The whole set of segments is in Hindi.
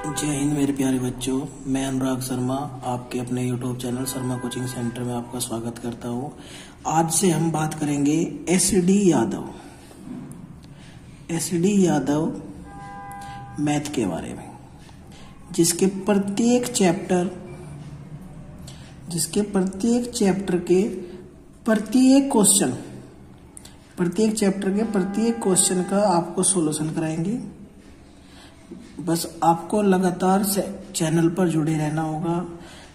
जय हिंद मेरे प्यारे बच्चों, मैं अनुराग शर्मा आपके अपने YouTube channel Sharma coaching centre में आपका स्वागत करता हूं। आज से हम बात करेंगे एसडी यादव मैथ के बारे में, जिसके प्रत्येक चैप्टर के प्रत्येक चैप्टर के प्रत्येक क्वेश्चन का आपको सॉल्यूशन कराएंगे। बस आपको लगातार चैनल पर जुड़े रहना होगा।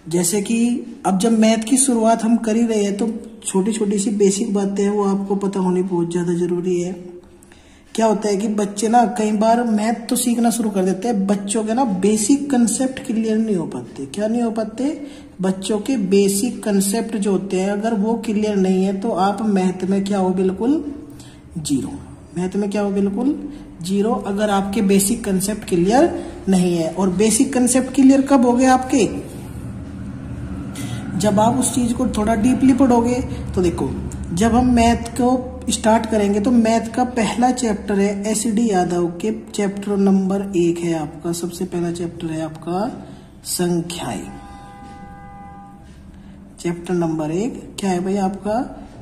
जैसे कि अब जब मैथ की शुरुआत हम कर ही रहे हैं तो छोटी छोटी सी बेसिक बातें हैं वो आपको पता होनी बहुत ज़्यादा ज़रूरी है। क्या होता है कि बच्चे ना कई बार मैथ तो सीखना शुरू कर देते हैं, बच्चों के ना बेसिक कंसेप्ट क्लियर नहीं हो पाते। क्या नहीं हो पाते? बच्चों के बेसिक कंसेप्ट जो होते हैं अगर वो क्लियर नहीं है तो आप मैथ में क्या हो, बिल्कुल जीरो। मैथ में क्या हो, बिल्कुल जीरो, अगर आपके बेसिक कंसेप्ट क्लियर नहीं है। और बेसिक कंसेप्ट क्लियर कब हो गए आपके? जब आप उस चीज को थोड़ा डीपली पढ़ोगे। तो देखो, जब हम मैथ को स्टार्ट करेंगे तो मैथ का पहला चैप्टर है एसडी यादव के चैप्टर नंबर 1 है आपका। सबसे पहला चैप्टर है आपका संख्याएं। चैप्टर नंबर 1 क्या है भाई आपका?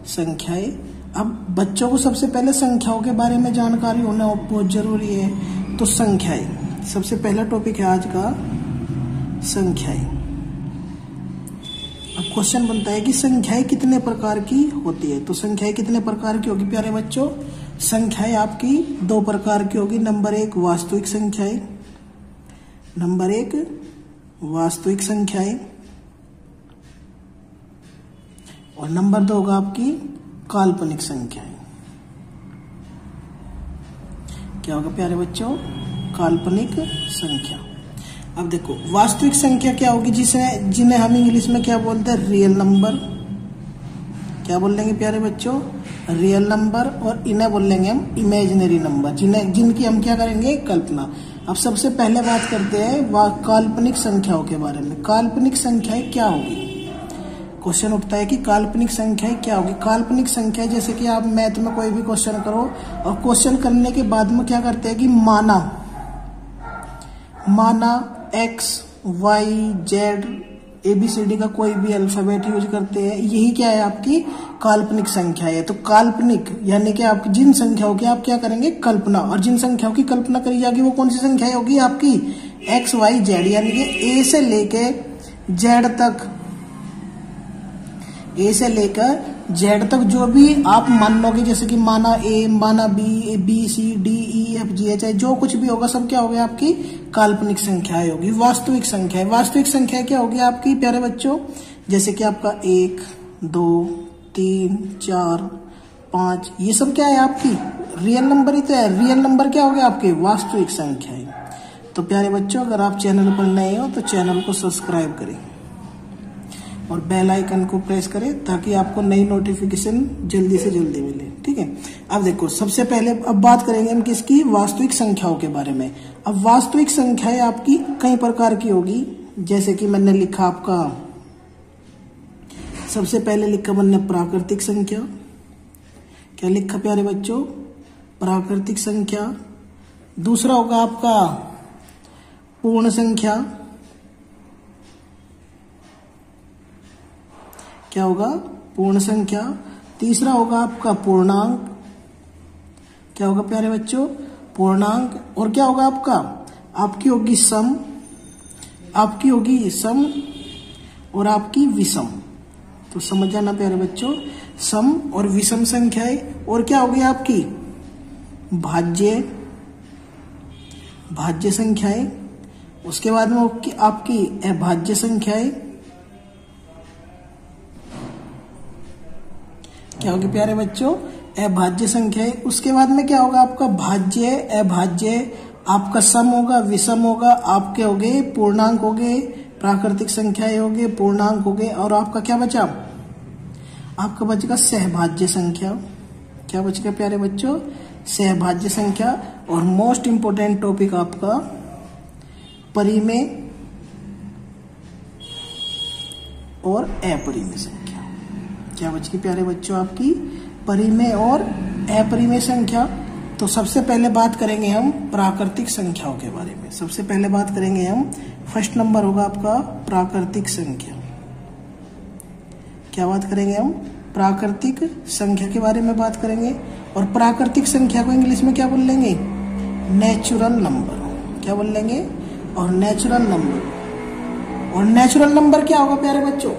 संख्याएं। अब बच्चों को सबसे पहले संख्याओं के बारे में जानकारी होना बहुत जरूरी है। तो संख्याएं सबसे पहला टॉपिक है आज का, संख्याएं। अब क्वेश्चन बनता है कि संख्याएं कितने प्रकार की होती है? तो संख्याएं कितने प्रकार की होगी प्यारे बच्चों? संख्याएं आपकी 2 प्रकार की होगी। नंबर 1 वास्तविक संख्याएं, नंबर 1 वास्तविक संख्याएं, और नंबर 2 होगा आपकी काल्पनिक संख्याएं। क्या होगा प्यारे बच्चों? काल्पनिक संख्या। अब देखो, वास्तविक संख्या क्या होगी? जिन्हें हम इंग्लिश में क्या बोलते हैं? Real number. क्या बोलेंगे प्यारे बच्चों? Real number. और इन्हें बोलेंगे हम इमेजिनरी नंबर, जिनकी हम क्या करेंगे? कल्पना। अब सबसे पहले बात करते हैं काल्पनिक संख्याओं के बारे में। काल्पनिक संख्याएं क्या होगी? क्वेश्चन उठता है कि काल्पनिक संख्याएं क्या होगी? काल्पनिक संख्या जैसे कि आप मैथ में कोई भी क्वेश्चन करो और क्वेश्चन करने के बाद में क्या करते हैं कि माना x, y, z, ABCD का कोई भी अल्फाबेट यूज करते हैं। यही क्या है? आपकी काल्पनिक संख्या है। तो काल्पनिक यानी कि आप जिन संख्याओं की आप क्या करेंगे? कल्पना। और जिन संख्याओं की कल्पना करी जाएगी वो कौन सी संख्या होगी? आपकी x, y, z, यानी कि A से Z तक जो भी आप मान लोगे, जैसे कि माना A, माना B, C, D, E, F, G, H, जो कुछ भी होगा सब क्या होगा? आपकी काल्पनिक संख्याएं होगी। वास्तविक संख्या क्या होगी आपकी प्यारे बच्चों? जैसे कि आपका 1, 2, 3, 4, 5, ये सब क्या है? आपकी रियल नंबर ही तो है। रियल नंबर क्या हो गया? आपके वास्तविक संख्याएं। तो प्यारे बच्चों, अगर आप चैनल पर नए हो तो चैनल को सब्सक्राइब करें और बेल आइकन को प्रेस करें ताकि आपको नई नोटिफिकेशन जल्दी से जल्दी मिले। ठीक है। अब देखो, सबसे पहले अब बात करेंगे हम किसकी? वास्तविक संख्याओं के बारे में। अब वास्तविक संख्याएं आपकी कई प्रकार की होगी। जैसे कि मैंने लिखा आपका, सबसे पहले लिखा मैंने प्राकृतिक संख्या। क्या लिखा प्यारे बच्चों? प्राकृतिक संख्या। दूसरा होगा आपका पूर्ण संख्या। क्या होगा? पूर्ण संख्या। तीसरा होगा आपका पूर्णांक। क्या होगा प्यारे बच्चों? पूर्णांक। और क्या होगा आपका? आपकी होगी सम और आपकी विषम। तो समझ जाना प्यारे बच्चों, सम और विषम संख्याएं। और क्या होगी आपकी? भाज्य संख्याएं। उसके बाद में आपकी अभाज्य संख्याएं। क्या होगी प्यारे बच्चों? अभाज्य संख्या। उसके बाद में क्या होगा आपका? भाज्य, अभाज्य, आपका सम होगा, विषम होगा, आपके हो गए पूर्णांक हो गए, प्राकृतिक संख्याएं हो गए, पूर्णांक हो गए, और आपका क्या बचा? आपका बचेगा सहभाज्य संख्या। क्या बचेगा प्यारे बच्चों? सहभाज्य संख्या। और मोस्ट इंपोर्टेंट टॉपिक आपका परिमेय और अपरिमेय संख्या। क्या बच गई प्यारे बच्चों? आपकी परिमेय और अपरिमेय संख्या। तो सबसे पहले बात करेंगे हम प्राकृतिक संख्याओं के बारे में। सबसे पहले बात करेंगे हम, फर्स्ट नंबर होगा आपका प्राकृतिक संख्या। क्या बात करेंगे हम? प्राकृतिक संख्या के बारे में बात करेंगे। और प्राकृतिक संख्या को इंग्लिश में क्या बोल लेंगे? Natural number. क्या बोल लेंगे? और नेचुरल नंबर। और नेचुरल नंबर क्या होगा प्यारे बच्चों?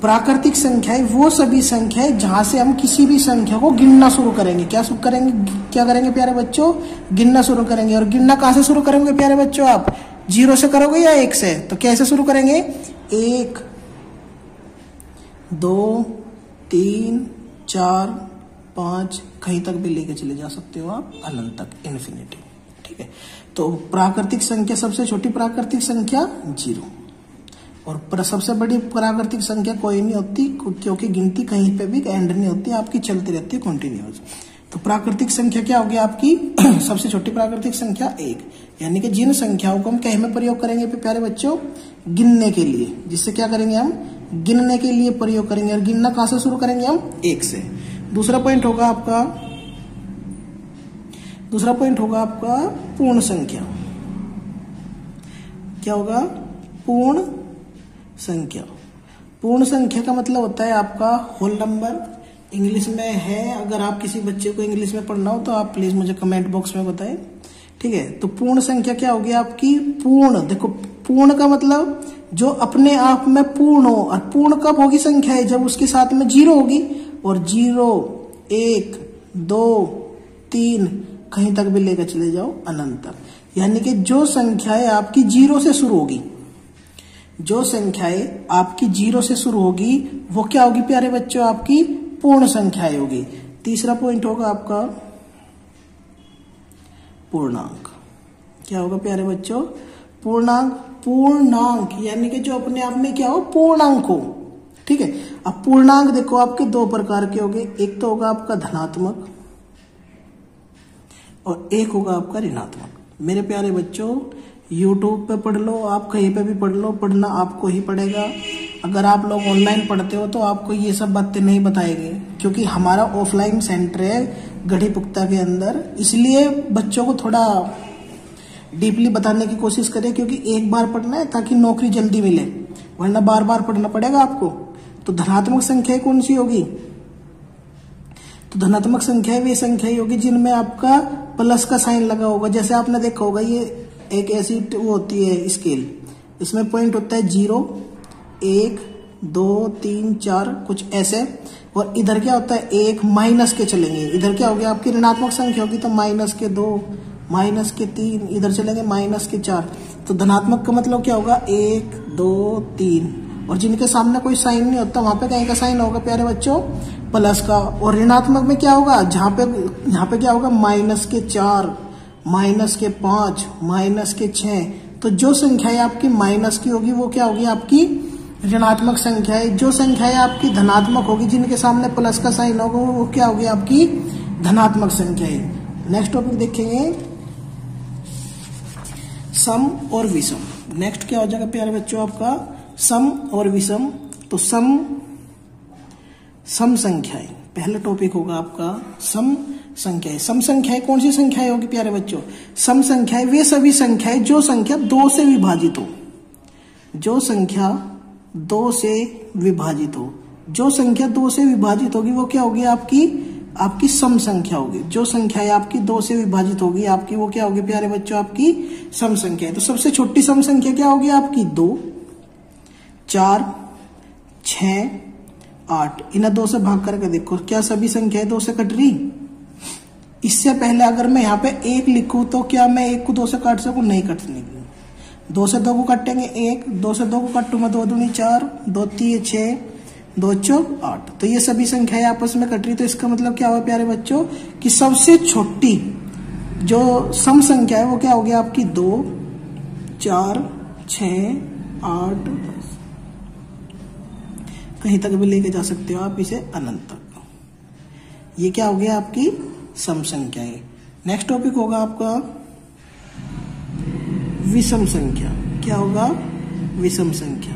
प्राकृतिक संख्याएं वो सभी संख्याएं जहां से हम किसी भी संख्या को गिनना शुरू करेंगे। क्या करेंगे प्यारे बच्चों? गिनना शुरू करेंगे। और गिनना कहां से शुरू करेंगे प्यारे बच्चों? आप 0 से करोगे या 1 से? तो कैसे शुरू करेंगे? 1, 2, 3, 4, 5, कहीं तक भी लेके चले जा सकते हो आप, अनंत तक, इन्फिनिटी। ठीक है। तो प्राकृतिक संख्या, सबसे छोटी प्राकृतिक संख्या 0, और सबसे बड़ी प्राकृतिक संख्या कोई नहीं होती, क्योंकि गिनती कहीं पे भी एंड नहीं होती, आपकी चलती रहती है कंटिन्यूअस। तो प्राकृतिक संख्या क्या होगी आपकी? सबसे छोटी प्राकृतिक संख्या 1। यानी कि जिन संख्याओं को हम कहीं में प्रयोग करेंगे प्यारे बच्चों? गिनने के लिए। जिससे क्या करेंगे हम? गिनने के लिए प्रयोग करेंगे। और गिनना कहां से शुरू करेंगे हम? 1 से। दूसरा पॉइंट होगा आपका पूर्ण संख्या। क्या होगा? पूर्ण संख्या। पूर्ण संख्या का मतलब होता है आपका होल नंबर। इंग्लिश में है, अगर आप किसी बच्चे को इंग्लिश में पढ़ना हो तो आप प्लीज मुझे कमेंट बॉक्स में बताएं। ठीक है। तो पूर्ण संख्या क्या होगी आपकी? पूर्ण। देखो, पूर्ण का मतलब जो अपने आप में पूर्ण हो। और पूर्ण कब होगी संख्या है? जब उसके साथ में 0 होगी। और 0, 1, 2, 3, कहीं तक भी लेकर चले जाओ अनंत तक। यानी कि जो संख्याएं आपकी 0 से शुरू होगी, जो संख्याएं आपकी 0 से शुरू होगी, वो क्या होगी प्यारे बच्चों? आपकी पूर्ण संख्याएं होगी। तीसरा पॉइंट होगा आपका पूर्णांक। क्या होगा प्यारे बच्चों? पूर्णांक। पूर्णांक यानी कि जो अपने आप में क्या हो? पूर्णांक हो। ठीक है। अब पूर्णांक देखो आपके 2 प्रकार के होंगे। एक तो होगा आपका धनात्मक और एक होगा आपका ऋणात्मक। मेरे प्यारे बच्चों, YouTube पे पढ़ लो, आप कहीं पे भी पढ़ लो, पढ़ना आपको ही पड़ेगा। अगर आप लोग ऑनलाइन पढ़ते हो तो आपको ये सब बातें नहीं बताएंगे, क्योंकि हमारा ऑफलाइन सेंटर है गढ़ी पुख्ता के अंदर। इसलिए बच्चों को थोड़ा डीपली बताने की कोशिश करें, क्योंकि एक बार पढ़ना है ताकि नौकरी जल्दी मिले, वरना बार बार पढ़ना पड़ेगा आपको। तो धनात्मक संख्या कौन सी होगी? तो धनात्मक संख्या वे संख्या होगी जिनमें आपका प्लस का साइन लगा होगा। जैसे आपने देखा होगा, ये एक ऐसी वो होती है स्केल, इसमें पॉइंट होता है 0, 1, 2, 3, 4, कुछ ऐसे। और इधर क्या होता है? 1 माइनस के चलेंगे। इधर क्या होगी आपकी ऋणात्मक संख्या होगी, तो -2, -3, इधर चलेंगे -4। तो धनात्मक का मतलब क्या होगा? 1, 2, 3। और जिनके सामने कोई साइन नहीं होता, वहां पे कहीं का साइन होगा प्यारे बच्चों? प्लस का। और ऋणात्मक में क्या होगा? जहां पे क्या होगा? -4, -5, -6। तो जो संख्याएं आपकी माइनस की होगी वो क्या होगी? आपकी ऋणात्मक संख्याएं। जो संख्याएं आपकी धनात्मक होगी, जिनके सामने प्लस का साइन होगा, वो क्या होगी? आपकी धनात्मक संख्याएं। नेक्स्ट टॉपिक देखेंगे, सम और विषम। नेक्स्ट क्या हो जाएगा प्यारे बच्चों? आपका सम और विषम। तो सम संख्याएं, पहला टॉपिक होगा आपका सम संख्याएं। सम संख्याएं कौन सी संख्याएं होगी प्यारे बच्चों? सम संख्याएं वे सभी संख्याएं जो संख्या 2 से विभाजित हो। जो संख्या 2 से विभाजित हो। जो संख्या 2 से विभाजित होगी वो क्या होगी? आपकी सम संख्या होगी। जो संख्याएं आपकी 2 से विभाजित होगी आपकी, वो क्या होगी प्यारे बच्चों? आपकी सम संख्या। तो सबसे छोटी सम संख्या क्या होगी आपकी? 2, 4, 6, 8। इन्हें 2 से भाग करके देखो, क्या सभी संख्याएं 2 से कट रही? इससे पहले अगर मैं यहाँ पे 1 लिखूं तो क्या मैं 1 को 2 से काट सकूं? नहीं कट सकूं। 2 से 2 को काटेंगे 1, 2 से 2 को काटूंगा 2 दूनी 4, 2 3 6, 2 4 8। तो ये सभी संख्याएं आपस में कट रही। तो इसका मतलब क्या हुआ प्यारे बच्चों? कि सबसे छोटी जो सम संख्या है वो क्या होगी आपकी? 2, 4, 6, 8, 10। कहीं तक भी लेके जा सकते हो आप इसे, अनंत तक। ये क्या हो गया? आपकी सम संख्याएं। नेक्स्ट टॉपिक होगा आपका विषम संख्या। क्या होगा? विषम संख्या।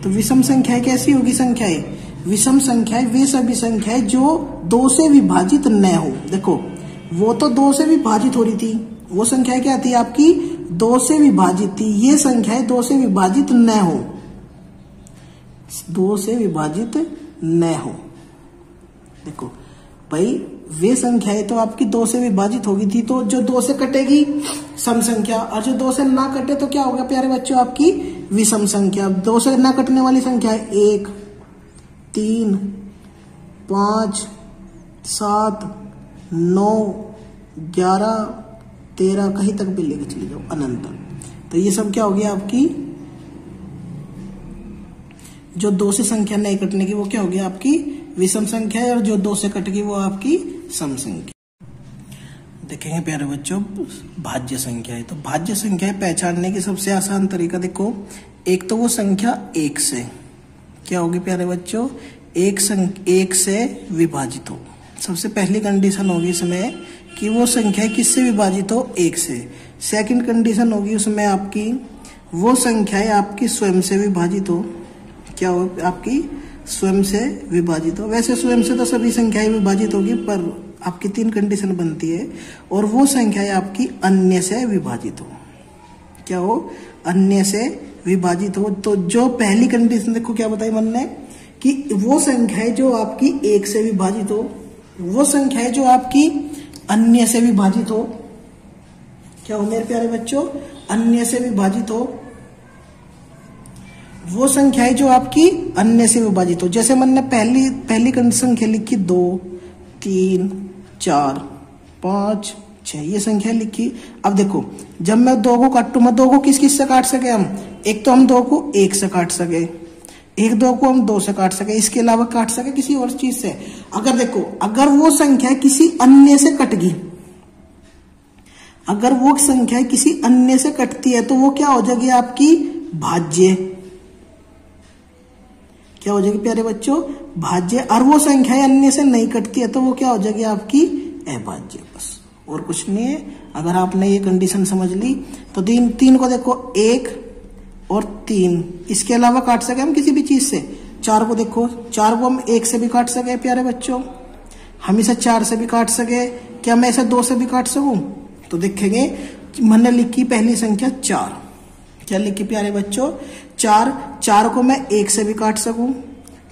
तो विषम संख्याएं कैसी होगी? संख्याएं विषम संख्याएं वे सभी संख्याएं जो 2 से विभाजित न हो। देखो वो तो 2 से विभाजित हो रही थी, वो संख्या क्या थी आपकी 2 से विभाजित थी। ये संख्याएं 2 से विभाजित न हो, 2 से विभाजित न हो। देखो भाई वे संख्याएं तो आपकी 2 से विभाजित होगी थी, तो जो 2 से कटेगी सम संख्या, और जो 2 से ना कटे तो क्या होगा प्यारे बच्चों आपकी विषम संख्या। 2 से ना कटने वाली संख्या है 1, 3, 5, 7, 9, 11, 13, कहीं तक भी लेके चले जाओ अनंत। तो ये सब क्या हो गया आपकी जो 2 से संख्या नहीं कटने की वो क्या हो गया आपकी विषम संख्या है, और जो 2 से कटेगी वो आपकी सम संख्या। देखेंगे प्यारे बच्चों भाज्य संख्या है, तो भाज्य संख्या पहचानने की सबसे आसान तरीका देखो, एक तो वो संख्या 1 से क्या होगी प्यारे बच्चों 1 से विभाजित हो। सबसे पहली कंडीशन होगी इसमें कि वो संख्या किससे विभाजित हो 1 से। सेकंड कंडीशन होगी उसमें आपकी वो संख्याएं आपकी स्वयं से विभाजित हो। क्या हो आपकी स्वयं से विभाजित हो। वैसे स्वयं से तो सभी संख्याएं विभाजित होगी, पर आपकी 3 कंडीशन बनती है, और वो संख्याएं आपकी अन्य से विभाजित हो। क्या हो अन्य से विभाजित हो। तो जो पहली कंडीशन देखो क्या बताई मन ने कि वो संख्याएं जो आपकी 1 से विभाजित हो, वो संख्याएं जो आपकी अन्य से विभाजित हो। क्या हो मेरे प्यारे बच्चों अन्य से विभाजित हो, वो संख्याएं जो आपकी अन्य से विभाजित हो। जैसे मैंने पहली संख्या लिखी 2, 3, 4, 5, 6 ये संख्या लिखी। अब देखो जब मैं 2 को काटू, मैं 2 को किस किस से काट सके हम, एक तो हम 2 को 1 से काट सके, एक 2 को हम 2 से काट सके, इसके अलावा काट सके किसी और चीज से। अगर देखो अगर वो संख्या किसी अन्य से कट गई, अगर वो संख्या किसी अन्य से कटती है तो वो क्या हो जाएगी आपकी भाज्य। क्या हो जाएगी प्यारे बच्चों भाज्य। और वो संख्या अन्य से नहीं कटती है तो वो क्या हो जाएगी आपकी अभाज्य। बस और कुछ नहीं है। अगर आपने ये कंडीशन समझ ली तो 3 को देखो 1 और 3 इसके अलावा काट सके हम किसी भी चीज से। 4 को देखो 4 को हम 1 से भी काट सके प्यारे बच्चों, हम इसे 4 से भी काट सके। क्या मैं इसे 2 से भी काट सकूं? तो देखेंगे मैंने लिखी पहली संख्या 4, क्या लिखी प्यारे बच्चों 4 को मैं 1 से भी काट सकूं,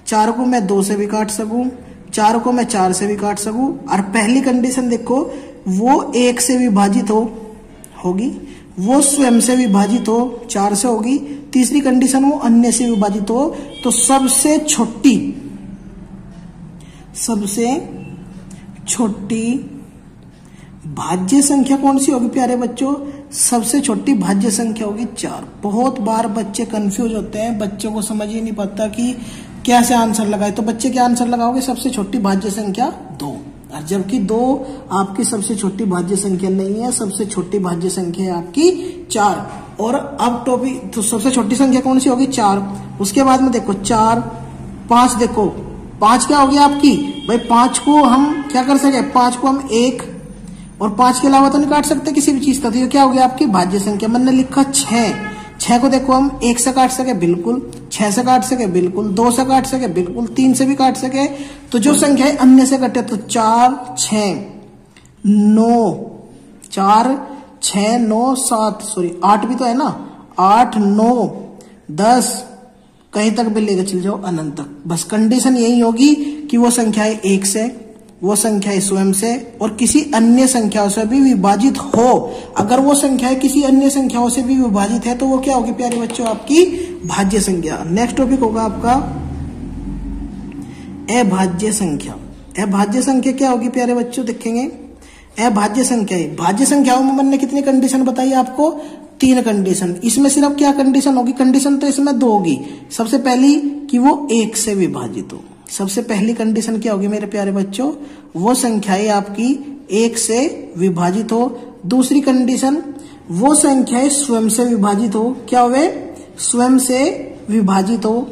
4 को मैं 2 से भी काट सकूं, 4 को मैं 4 से भी काट सकूं। और पहली कंडीशन देखो वो 1 से विभाजित होगी, वो स्वयं से विभाजित हो 4 से होगी। तीसरी कंडीशन वो अन्य से विभाजित हो। तो सबसे छोटी भाज्य संख्या कौन सी होगी प्यारे बच्चों? सबसे छोटी भाज्य संख्या होगी 4। बहुत बार बच्चे कंफ्यूज होते हैं, बच्चों को समझ ही नहीं पता कि कैसे आंसर लगाए। तो बच्चे क्या आंसर लगाओगे? सबसे छोटी भाज्य संख्या 2, और जबकि 2 आपकी सबसे छोटी भाज्य संख्या नहीं है, सबसे छोटी भाज्य संख्या है आपकी 4। और अब टॉपिक तो सबसे छोटी संख्या कौन सी होगी? 4। उसके बाद में देखो 4, 5 देखो 5 क्या होगी आपकी भाई 5 को हम क्या कर सके? 5 को हम 1 और 5 के अलावा तो नहीं काट सकते किसी भी चीज का। तो ये क्या हो गया आपकी भाज्य संख्या। मैंने लिखा 6 को देखो हम 1 से काट सके बिल्कुल, 6 से काट सके बिल्कुल, 2 से काट सके बिल्कुल, 3 से भी काट सके। तो जो संख्या है अन्य से कटे तो 4, 6, 9, 4, 6, 9, 7 सॉरी 8 भी तो है ना, 8, 9, 10 कहीं तक भी लेकर चले जाओ अनंत तक। बस कंडीशन यही होगी कि वो संख्या है 1 से, वो संख्या स्वयं से और किसी अन्य संख्याओं से भी विभाजित हो। अगर वो संख्या किसी अन्य संख्याओं से भी विभाजित है तो वो क्या होगी प्यारे बच्चों? आपकी भाज्य संख्या। नेक्स्ट टॉपिक होगा आपका अभाज्य संख्या। अभाज्य संख्या क्या होगी प्यारे बच्चों? देखेंगे अभाज्य संख्या। भाज्य संख्याओं में मैंने कितनी कंडीशन बताई आपको? 3 कंडीशन। इसमें सिर्फ क्या कंडीशन होगी? कंडीशन तो इसमें 2 होगी। सबसे पहली कि वो 1 से विभाजित हो। सबसे पहली कंडीशन क्या होगी मेरे प्यारे बच्चों? वो संख्याएं आपकी 1 से विभाजित हो। दूसरी कंडीशन वो संख्याएं स्वयं से विभाजित हो। क्या हुए? स्वयं से विभाजित हो।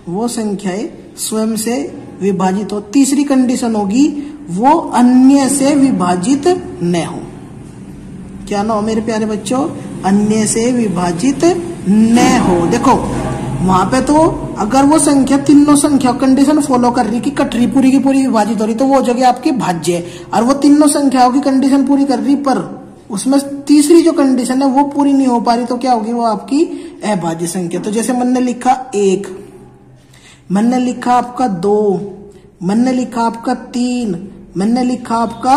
वो संख्याएं स्वयं से विभाजित हो। तीसरी कंडीशन होगी वो अन्य से विभाजित न हो। क्या ना हो मेरे प्यारे बच्चों? अन्य से विभाजित न हो। देखो वहां पे तो अगर वो संख्या तीनों संख्या कंडीशन फॉलो कर रही कि कट रही पूरी की पूरी विभाजित हो रही तो वो हो जाएगी आपकी भाज्य। और वो तीनों संख्याओं की कंडीशन पूरी कर रही पर उसमें तीसरी जो कंडीशन है वो पूरी नहीं हो पा रही तो क्या होगी, वो आपकी अभाज्य संख्या। तो जैसे मैंने लिखा 1, मैंने लिखा आपका 2, मैंने लिखा आपका 3, मैंने लिखा आपका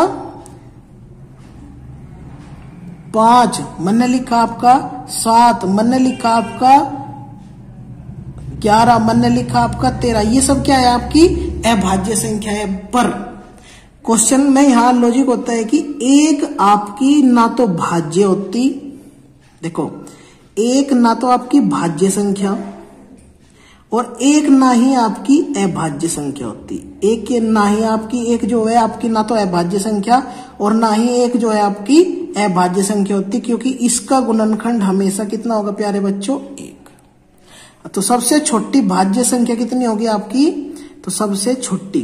5, मैंने लिखा आपका 7, मैंने लिखा आपका 11, मैंने लिखा आपका 13। ये सब क्या है, आपकी अभाज्य संख्या है। पर क्वेश्चन में यहां लॉजिक होता है कि एक आपकी ना तो भाज्य होती, देखो एक ना तो आपकी भाज्य संख्या और एक ना ही आपकी अभाज्य संख्या होती। एक के ना ही आपकी एक जो है आपकी ना तो अभाज्य संख्या और ना ही एक जो है आपकी अभाज्य संख्या होती, क्योंकि इसका गुणनखंड हमेशा कितना होगा प्यारे बच्चों, 1। तो सबसे छोटी भाज्य संख्या कितनी होगी आपकी, तो सबसे छोटी,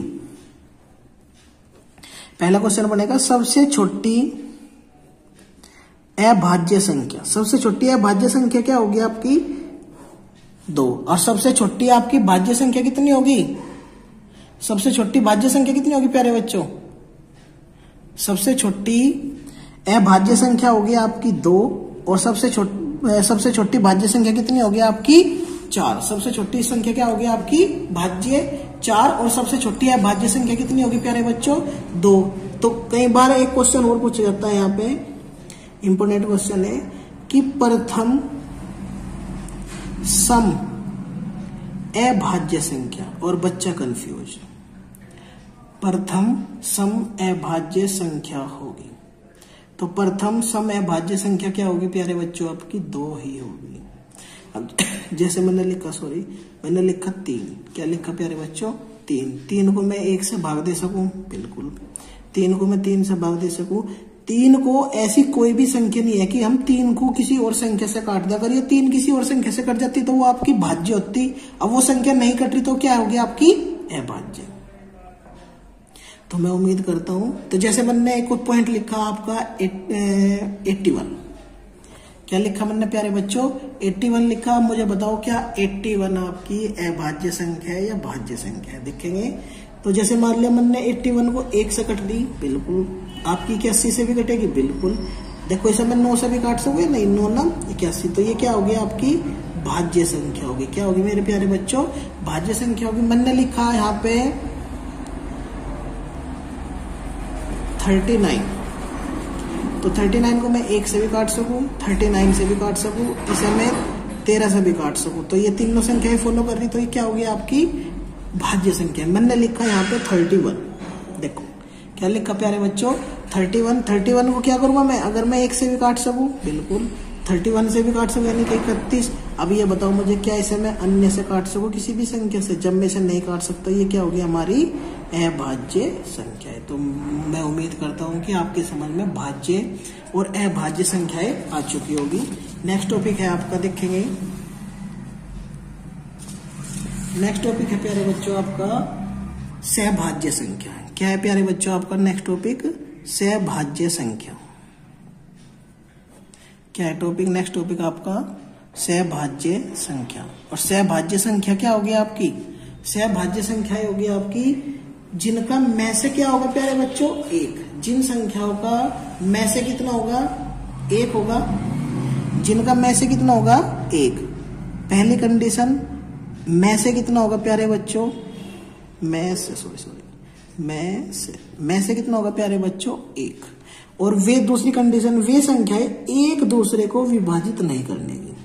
पहला क्वेश्चन बनेगा सबसे छोटी अभाज्य संख्या। सबसे छोटी अभाज्य संख्या क्या होगी आपकी, 2। और सबसे छोटी आपकी भाज्य संख्या कितनी होगी, सबसे छोटी भाज्य संख्या कितनी होगी प्यारे बच्चों, सबसे छोटी अभाज्य संख्या होगी आपकी 2 और सबसे छोटी भाज्य संख्या कितनी होगी आपकी, 4। सबसे छोटी संख्या क्या होगी आपकी भाज्य 4 और सबसे छोटी अभाज्य संख्या कितनी होगी प्यारे बच्चों, 2। तो कई बार एक क्वेश्चन और पूछा जाता है, यहाँ पे इंपोर्टेंट क्वेश्चन है कि प्रथम सम अभाज्य संख्या, और बच्चा कंफ्यूज, प्रथम सम अभाज्य संख्या होगी। तो प्रथम सम अभाज्य संख्या क्या होगी प्यारे बच्चों, आपकी 2 ही होगी। अब जैसे मैंने लिखा, मैंने लिखा 3, क्या लिखा प्यारे बच्चों, 3 को मैं 1 से भाग दे सकूं, बिल्कुल 3 को मैं 3 से भाग दे सकूं। 3 को ऐसी कोई भी संख्या नहीं है कि हम 3 को किसी और संख्या से काट दें। अगर ये 3 किसी और संख्या से कट जाती तो वो आपकी भाज्य होती। अब वो संख्या नहीं कट रही तो क्या होगी आपकी अभाज्य। तो मैं उम्मीद करता हूं, तो जैसे मैंने एक पॉइंट लिखा आपका 81, क्या लिखा मैंने प्यारे बच्चों, 81 लिखा। मुझे बताओ क्या 81 आपकी अभाज्य संख्या है या भाज्य संख्या है, देखेंगे। तो जैसे मान लिया मैंने 81 को 1 से कट दी, बिल्कुल। आपकी 81 से भी कटेगी, बिल्कुल। देखो इसे मैं 9 से भी काट सकूँ, नहीं 9 ना 81। तो ये क्या होगी आपकी भाज्य संख्या होगी। क्या होगी मेरे प्यारे बच्चों, भाज्य संख्या होगी। मैंने लिखा यहाँ पे 39, तो 39 को मैं 1 से भी काट सकूं, 39 से भी काट सकूं, इसे मैं 13 से भी काट सकूं। तो ये तीनों संख्याएं फॉलो कर रही, तो ये क्या होगी आपकी भाज्य संख्या। मैंने लिखा यहाँ पे 31, देखो क्या लिखा प्यारे बच्चों 31 को क्या करूंगा मैं, अगर मैं 1 से भी काट सकूं, बिल्कुल 31 से भी काट सकूं, यानी कि 31। अब ये बताओ मुझे क्या इसे मैं अन्य से काट सकूं किसी भी संख्या से, जब मैं इसे नहीं काट सकता, ये क्या होगी हमारी अभाज्य संख्या है। तो मैं उम्मीद करता हूं कि आपकी समझ में भाज्य और अभाज्य संख्याएं आ चुकी होगी। नेक्स्ट टॉपिक है आपका, देखेंगे नेक्स्ट टॉपिक है प्यारे बच्चों आपका सहभाज्य संख्या। क्या है प्यारे बच्चों आपका नेक्स्ट टॉपिक, सहभाज्य संख्या। क्या है टॉपिक, नेक्स्ट टॉपिक आपका सहभाज्य संख्या। और सहभाज्य संख्या क्या होगी आपकी, सहभाज्य संख्या होगी आपकी जिनका में से क्या होगा प्यारे बच्चों 1। जिन संख्याओं का में से कितना होगा 1 होगा, जिनका में से कितना होगा 1। पहली कंडीशन में से कितना होगा प्यारे बच्चों, में से कितना होगा प्यारे बच्चों 1। और वे दूसरी कंडीशन, वे संख्याएं एक दूसरे को विभाजित नहीं करने की,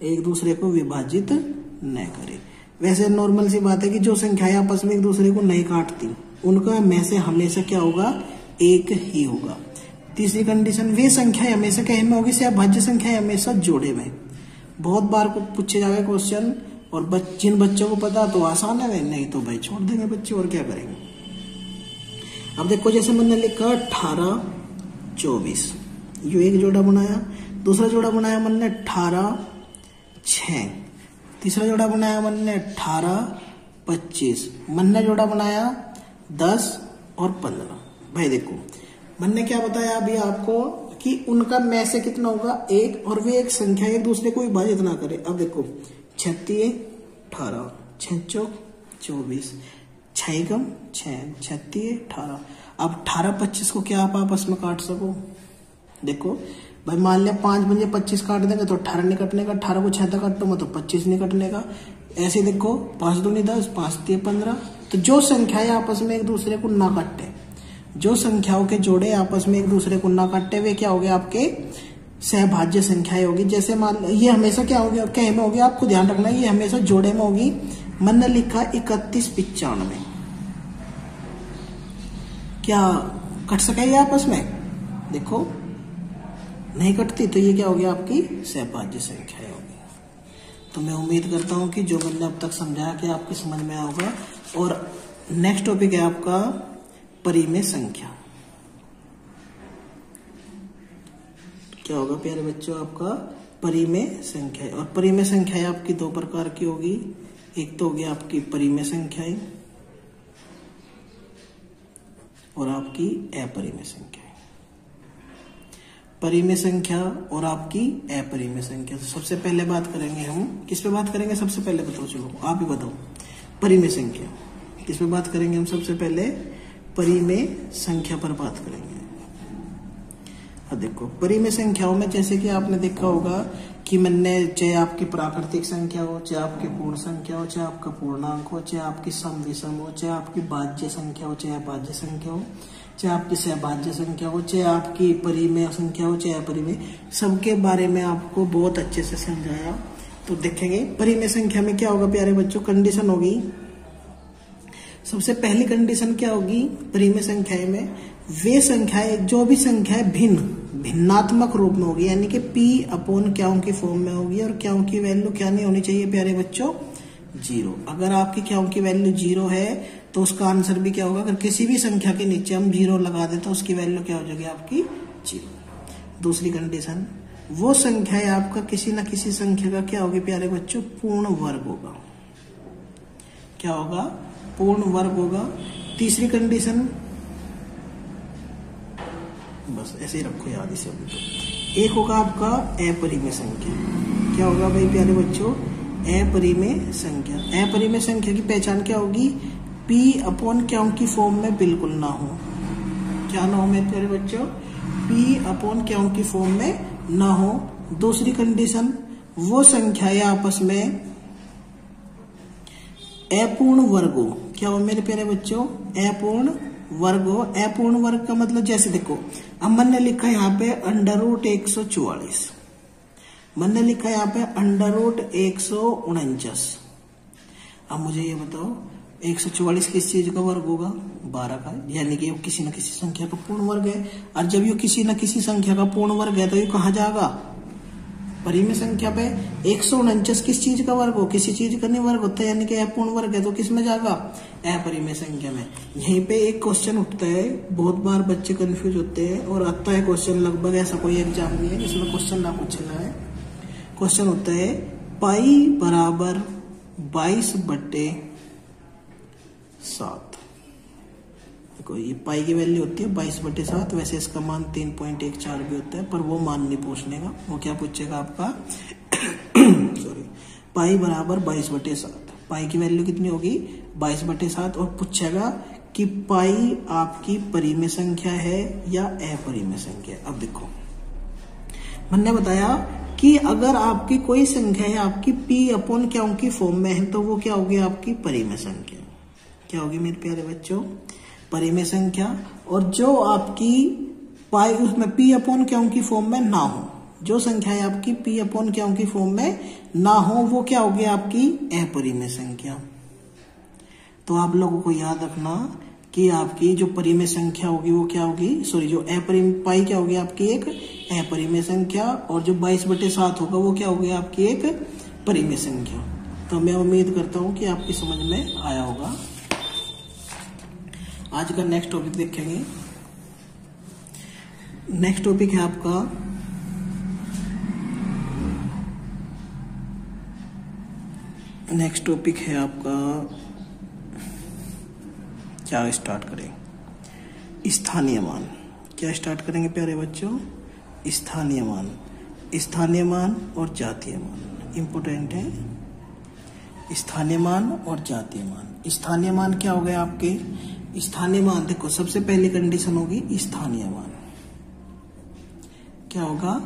एक दूसरे को विभाजित न करे। वैसे नॉर्मल सी बात है कि जो संख्याएं आपस में एक दूसरे को नहीं काटती उनका में से हमेशा क्या होगा 1 ही होगा। तीसरी कंडीशन, वे संख्याएं हमेशा क्या में होगी, सहभाज्य संख्याएं हमेशा जोड़े में। बहुत बार को पूछे जाएगा क्वेश्चन, और जिन बच्चों को पता तो आसान है, नहीं तो भाई छोड़ देंगे बच्चे, और क्या करेंगे। अब देखो जैसे मैंने लिखा 18 24, ये एक जोड़ा बनाया। दूसरा जोड़ा बनाया मैंने 18 6, तीसरा जोड़ा बनाया मैंने 18 25, मैंने जोड़ा बनाया 10 और 15। भाई देखो मैंने क्या बताया अभी आपको कि उनका में से कितना होगा 1, और वे एक संख्या एक दूसरे को विभाजित ना करे। अब देखो छत्तीस 18, 6 चौक 24, 6 कम 6, 36 18। अब 18 25 को क्या आप आपस में काट सको? देखो भाई, मान लिया 5 बजे 25 काट देंगे तो 18 नहीं कटने का, 18 को 6 तक काटूंगा तो 25 नहीं कटने का। ऐसे देखो 5 दूनी 10, 5 3 15। तो जो संख्याएं आपस में एक दूसरे को ना काटे, जो संख्याओं के जोड़े आपस में एक दूसरे को ना काटे, वे क्या हो गए? आपके सहभाज्य संख्याएं होगी। जैसे मान ये हमेशा क्या हो गया, क्या में होगी? आपको ध्यान रखना, ये हमेशा जोड़े में होगी। मैंने लिखा 31 95, क्या कट सके ये आपस में? देखो नहीं कटती, तो ये क्या हो गया? आपकी सहभाज्य संख्याएं होगी। तो मैं उम्मीद करता हूं कि जो मैंने अब तक समझाया कि आपकी समझ में आया होगा। और नेक्स्ट टॉपिक है आपका परिमेय संख्या। क्या होगा प्यारे बच्चों? आपका परिमेय संख्या। और परिमेय संख्याएं आपकी 2 प्रकार की होगी। एक तो होगी आपकी परिमेय संख्याएं और आपकी अपरिमेय संख्याएं। परिमेय संख्या और आपकी अपरिमेय संख्या। तो सबसे पहले बात करेंगे हम, किस पे बात करेंगे सबसे पहले? बताओ, चलो आप ही बताओ। परिमेय संख्या किस पे बात करेंगे हम? सबसे पहले परिमेय संख्या पर बात करेंगे। अब देखो परिमेय संख्याओं में जैसे कि आपने देखा होगा कि मैंने, चाहे आपकी प्राकृतिक संख्या हो, चाहे आपकी पूर्ण संख्या हो, चाहे आपका पूर्णांक हो, चाहे आपकी सम विषम हो, चाहे आपकी भाज्य संख्या हो, चाहे अभाज्य संख्या हो, चाहे आपकी सहभाज्य संख्या हो, चाहे आपकी परिमेय संख्या हो, चाहे अपरिमेय, सबके बारे में आपको बहुत अच्छे से समझाया। तो देखेंगे परिमेय संख्या में क्या होगा प्यारे बच्चों? कंडीशन होगी। सबसे पहली कंडीशन क्या होगी परिमेय संख्याएं में? वे संख्याएं, जो भी संख्याएं भिन्नात्मक रूप में होगी, यानी कि p अपॉन क्याओं की फॉर्म में होगी, और क्याओं की वैल्यू क्या नहीं होनी चाहिए प्यारे बच्चों? 0। अगर आपकी क्याओं की वैल्यू 0 है तो उसका आंसर भी क्या होगा? अगर किसी भी संख्या के नीचे हम 0 लगा दें तो उसकी वैल्यू क्या हो जाएगी? आपकी 0। दूसरी कंडीशन, वो संख्या है आपका किसी न किसी संख्या का क्या होगी प्यारे बच्चों? पूर्ण वर्ग होगा। क्या होगा? पूर्ण वर्ग होगा। तीसरी कंडीशन, बस ऐसे ही रखो याद इसे। एक होगा आपका अपरिमेय संख्या। क्या होगा भाई प्यारे बच्चों? अपरिमेय संख्या। अपरिमेय संख्या की पहचान क्या होगी? p अपॉन क्याओं की फॉर्म में बिल्कुल ना हो। क्या ना हो मेरे प्यारे बच्चों? p अपॉन क्याओं की फॉर्म में ना हो। दूसरी कंडीशन, वो संख्याएं आपस में अपूर्ण वर्ग हो। क्या हो मेरे प्यारे बच्चों? अपूर्ण वर्ग हो। अपूर्ण वर्ग का मतलब जैसे देखो, अब मैंने लिखा है यहाँ पे √144, मैंने लिखा है यहाँ पे √149। अब मुझे ये बताओ 144 किस चीज का वर्ग होगा? 12 का, यानी कि किसी न किसी संख्या का पूर्ण वर्ग है। और जब ये किसी न किसी संख्या का पूर्ण वर्ग है तो ये कहाँ जाएगा? परिमेय संख्या पे। 149 किस चीज का वर्ग हो? किसी चीज का नहीं वर्ग होता है, यानी कि अपूर्ण वर्ग है, तो किस में जाएगा? अपरिमेय संख्या में। यहीं पे एक क्वेश्चन उठता है, बहुत बार बच्चे कंफ्यूज होते हैं और आता है क्वेश्चन, लगभग ऐसा कोई एग्जाम नहीं है जिसमें क्वेश्चन ना पूछना है। क्वेश्चन होता है पाई बराबर 22/7। देखो ये पाई की वैल्यू होती है 22/7, वैसे इसका मान 3.14 भी होता है, पर वो मान नहीं पूछने का। वो क्या पूछेगा आपका? सॉरी, पाई बराबर 22/7। पाई की वैल्यू कितनी होगी? 22/7। और पूछेगा कि पाई आपकी परिमेय संख्या है या अपरिमेय संख्या। अब देखो मैंने बताया कि अगर आपकी कोई संख्या है आपकी p अपॉन क्याओं की फॉर्म में है तो वो क्या होगी? आपकी परिमेय संख्या। क्या होगी मेरे प्यारे बच्चों? परिमेय संख्या। और जो आपकी पाई उसमें p अपॉन क्याओं की फॉर्म में ना हो, जो संख्या है आपकी p अपॉन क्याओं की फॉर्म में ना हो, वो क्या होगी? आपकी अपरिमेय संख्या। तो आप लोगों को याद रखना कि आपकी जो परिमेय संख्या होगी वो क्या होगी? सॉरी, जो अपरिमेय पाई क्या होगी? आपकी एक अपरिमेय संख्या। और जो 22/7 होगा वो क्या होगी? आपकी एक परिमेय संख्या। तो मैं उम्मीद करता हूं कि आपकी समझ में आया होगा। आज का नेक्स्ट टॉपिक देखेंगे। नेक्स्ट टॉपिक है आपका क्या स्टार्ट करें? स्थानीय मान। क्या स्टार्ट करेंगे प्यारे बच्चों? स्थानीय मान। स्थानीय मान और जातीय मान इम्पोर्टेंट है। स्थानीय मान और जातीय मान। स्थानीय मान क्या हो गए आपके? स्थानीय मान देखो सबसे पहली कंडीशन होगी स्थानीय मान। क्या होगा?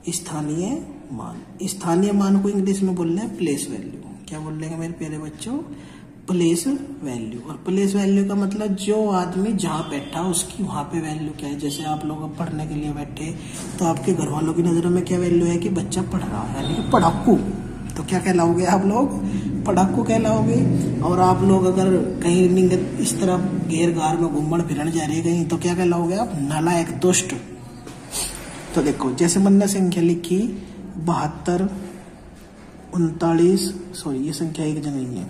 स्थानीय मान। स्थानीय मान को इंग्लिश में बोल रहे हैं प्लेस वैल्यू। क्या बोल रहे हैं मेरे प्यारे बच्चों? Place value. और प्लेस वैल्यू का मतलब जो आदमी जहाँ बैठा उसकी वहां पे वैल्यू क्या है। जैसे आप लोग पढ़ने के लिए बैठे तो आपके घर वालों की नजरों में क्या वैल्यू है कि बच्चा पढ़ रहा है, यानी कि पढ़ाकू। तो क्या कहलाओगे आप लोग? पढ़ाकू कहलाओगे। और आप लोग अगर कहीं निंगत इस तरह घेर घार में घूमण फिरण जा रही कहीं तो क्या कहलाओगे आप? नालायक, दुष्ट। तो देखो जैसे मैंने संख्या लिखी 72, 39, सॉरी ये संख्या एक जगह ही है,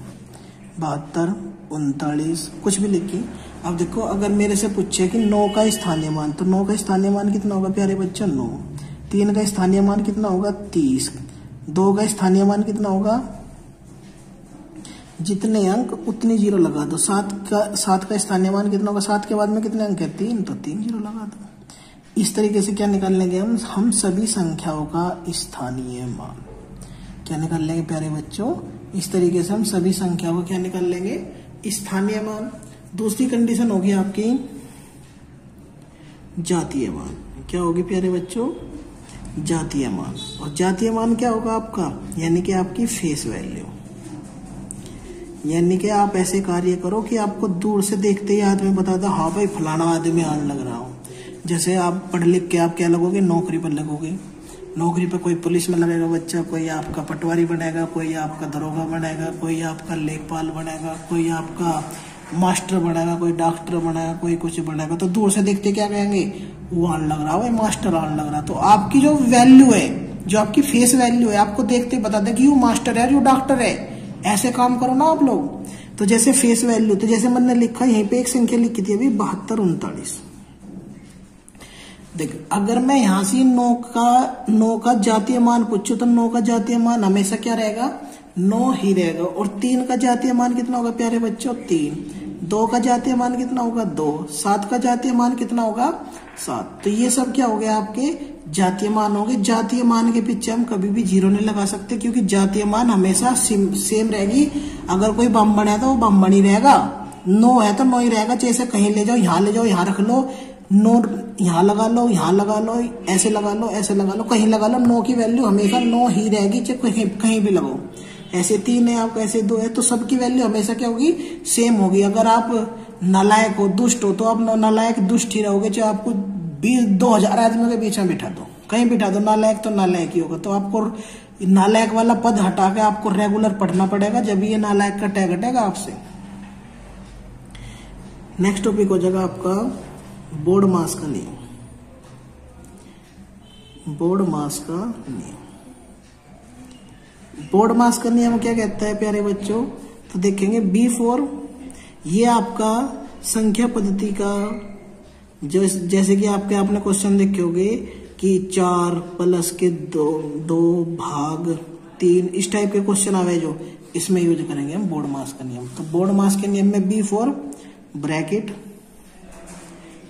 72, 39 कुछ भी लिखी। अब देखो अगर मेरे से पूछे कि 9 का स्थानीय मान, तो 9 का स्थानीय मान कितना होगा प्यारे बच्चों? 9। 3 का स्थानीय मान कितना होगा? 30। 2 का स्थानीय मान कितना होगा? जितने अंक उतने जीरो लगा दो। 7 का स्थानीय मान कितना होगा? 7 के बाद में कितने अंक है? 3, तो 3 जीरो लगा दो। इस तरीके से क्या निकाल लेंगे हम सभी संख्याओं का स्थानीय मान। क्या निकाल लेंगे प्यारे बच्चों? इस तरीके से हम सभी संख्याओं को क्या निकाल लेंगे? स्थानीय मान। दूसरी कंडीशन होगी आपकी जातीय मान। क्या होगी प्यारे बच्चों? जातीय मान। और जातीय मान क्या होगा आपका? यानी कि आपकी फेस वैल्यू। यानी कि आप ऐसे कार्य करो कि आपको दूर से देखते ही आदमी बताता हाँ भाई फलाना आदमी आने लग रहा हूं। जैसे आप पढ़ लिख के आप क्या लगोगे? नौकरी पर लगोगे। नौकरी पे कोई पुलिस में लगेगा बच्चा, कोई आपका पटवारी बनेगा, कोई आपका दरोगा बनेगा, कोई आपका लेखपाल बनेगा, कोई आपका मास्टर बनेगा, कोई डॉक्टर बनेगा, कोई कुछ बनेगा। तो दूर से देखते क्या कहेंगे? वो आने लग रहा है, मास्टर आने लग रहा है। तो आपकी जो वैल्यू है, जो आपकी फेस वैल्यू है, आपको देखते बता दे कि वो मास्टर है, जो डॉक्टर है। ऐसे काम करो ना आप लोग। तो जैसे फेस वैल्यू, तो जैसे मैंने लिखा यहीं पे एक संख्या लिखी थी अभी 72, 39। देख अगर मैं यहां से 9 का जातीय मान पूछूं तो 9 का जातीय मान हमेशा क्या रहेगा? 9 ही रहेगा। और 3 का जातीय मान कितना होगा प्यारे बच्चों? 3। 2 का जातीय मान कितना होगा? 2। 7 का जातीय मान कितना होगा? 7। तो ये सब क्या हो गया आपके जातीय मान हो गए। जातीय मान के पीछे हम कभी भी जीरो नहीं लगा सकते क्योंकि जातीय मान हमेशा सेम रहेगी। अगर कोई बम्बन है तो वो बम्बन ही रहेगा, 9 है तो 9 ही रहेगा। जैसे कहीं ले जाओ, यहाँ ले जाओ, यहाँ रख लो, 9 यहाँ लगा लो, यहाँ लगा लो, ऐसे लगा लो, ऐसे लगा लो, कहीं लगा लो, 9 की वैल्यू हमेशा 9 ही रहेगी, चाहे कहीं भी लगाओ। ऐसे 3 है आपका, ऐसे 2 है, तो सबकी वैल्यू हमेशा क्या होगी? सेम होगी। अगर आप नालायक हो, दुष्ट हो, तो आप नालायक दुष्ट ही रहोगे। चाहे आपको 2000 आदमियों के बीच में बिठा दो, कहीं बिठा दो, नालायक तो नालायक ही होगा। तो आपको नालायक वाला पद हटा के आपको रेगुलर पढ़ना पड़ेगा, जब ये नालायक का टैग हटेगा आपसे। नेक्स्ट टॉपिक हो जाएगा आपका बोर्ड मास का नियम। बोर्ड मास का नियम। बोर्ड मास का नियम क्या कहता है प्यारे बच्चों? तो देखेंगे B4, ये आपका संख्या पद्धति का जैसे कि आपने क्वेश्चन देखे होंगे कि 4 प्लस के 2 भाग 3, इस टाइप के क्वेश्चन आवे जो इसमें यूज करेंगे हम बोर्ड मास का नियम। तो बोर्ड मास के नियम में B4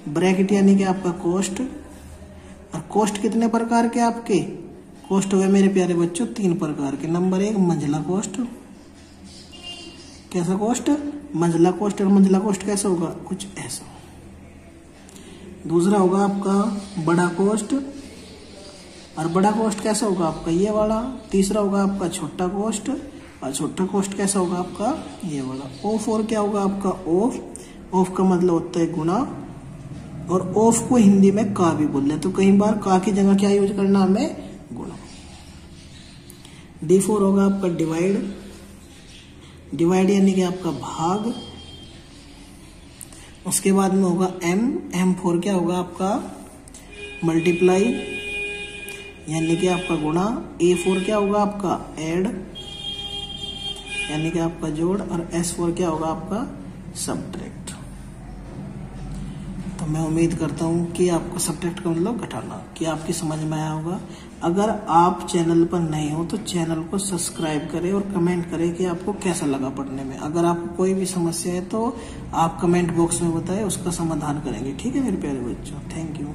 ब्रैकेट यानी कि आपका कोष्ठ। और कोष्ठ कितने प्रकार के आपके? कोष्ठ हुए मेरे प्यारे बच्चों 3 प्रकार के। नंबर 1 मंझला कोष्ठ। कैसा कोष्ठ? मंझला कोष्ठ। और मंझला कोष्ठ कैसा होगा? कुछ ऐसा। दूसरा होगा आपका बड़ा कोष्ठ। और बड़ा कोष्ठ कैसा होगा आपका? ये वाला। तीसरा होगा आपका छोटा कोष्ठ। और छोटा कोष्ठ कैसा होगा आपका? ये वाला। O4 क्या होगा आपका? ऑफ का मतलब होता है गुणा। और ऑफ को हिंदी में का भी बोल रहे, तो कई बार का की जगह क्या यूज करना हमें? गुणा। D4 होगा आपका डिवाइड यानी कि आपका भाग। उसके बाद में होगा M4 क्या होगा आपका? मल्टीप्लाई यानी कि आपका गुणा। A4 क्या होगा आपका? ऐड यानी कि आपका जोड़। और S4 क्या होगा आपका? सब्ट्रैक्ट। तो मैं उम्मीद करता हूं कि आपको सब्ट्रैक्ट का मतलब घटाना कि आपकी समझ में आया होगा। अगर आप चैनल पर नए हो तो चैनल को सब्सक्राइब करें और कमेंट करें कि आपको कैसा लगा पढ़ने में। अगर आपको कोई भी समस्या है तो आप कमेंट बॉक्स में बताएं, उसका समाधान करेंगे। ठीक है मेरे प्यारे बच्चों, थैंक यू।